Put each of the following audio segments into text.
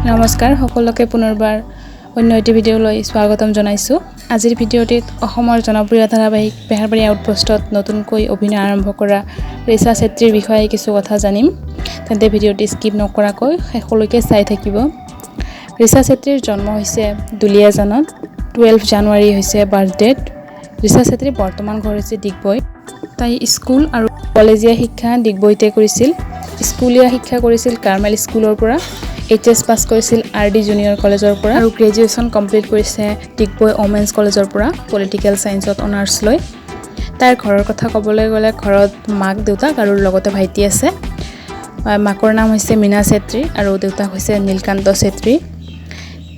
নমস্কাৰ সকলোকে পুনৰবাৰ অন্য এটি ভিডিঅ'লৈ স্বাগতম জনাইছো। আজিৰ ভিডিঅ'টিত অসমৰ জনপ্ৰিয় ধাৰাবাহিক বেহাৰবাৰী আউটপোষ্টত নতুনকৈ অভিনয় আৰম্ভ কৰা ৰিচা চেত্ৰীৰ বিষয়ে কিছু কথা জানিম। তেন্তে ভিডিঅ'টি স্কিপ নকৰাকৈ শেষলৈকে চাই থাকিব। ৰিচা চেত্ৰীৰ জন্ম হৈছে দুলিয়াজানত। 12 জানুৱাৰী হৈছে বাৰ্থডেট। ৰিচা চেত্ৰী বৰ্তমান ঘৰ হৈছে ডিগবৈ। তাই স্কুল আৰু কলেজীয়া শিক্ষা ডিগবৈতে কৰিছিল। স্কুলীয়া শিক্ষা কৰিছিল কাৰ্মেল স্কুলৰ পৰা। HS পাছ কৰিছিল RD জুনিয়ৰ কলেজৰ পৰা আৰু গ্ৰেজুৱেশ্যন কমপ্লিট কৰিছে ডিগবৈ ওমেন্স কলেজৰ পৰা পলিটিকেল সায়েন্সত অনাৰ্স লৈ। তাইৰ ঘৰৰ কথা ক'বলৈ গ'লে ঘৰত মাক দেউতাক আৰু লগতে ভাইটি আছে। মাকৰ নাম হৈছে মীনা চেত্ৰী আৰু দেউতাক হৈছে নীলকান্ত চেত্ৰী।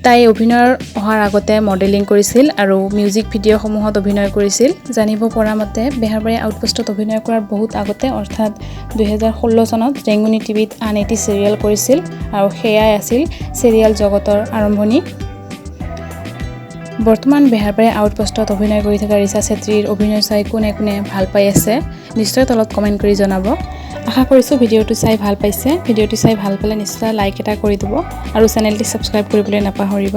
তাই অভিনয়ৰ অহাৰ আগতে মডেলিং কৰিছিল আৰু মিউজিক ভিডিঅ'সমূহত অভিনয় কৰিছিল। জানিব পৰা মতে বেহাৰবাৰী আউটপোষ্টত অভিনয় কৰাৰ বহুত আগতে অৰ্থাৎ 2016 চনত ৰেঙুনি টিভিত আন এটি চিৰিয়েল কৰিছিল আৰু সেয়াই আছিল চিৰিয়েল জগতৰ আৰম্ভণি। বৰ্তমান বেহাৰবাৰী আউটপোষ্টত অভিনয় কৰি থকা ৰিচা চেত্ৰীৰ অভিনয় চাই কোনে কোনে ভাল পাই আছে নিশ্চয় তলত কমেণ্ট কৰি জনাব। আশা কৰিছোঁ ভিডিঅ'টো চাই ভাল পাইছে। ভিডিঅ'টো চাই ভাল পালে নিশ্চয় লাইক এটা কৰি দিব আৰু চেনেলটি ছাবস্ক্ৰাইব কৰিবলৈ নাপাহৰিব।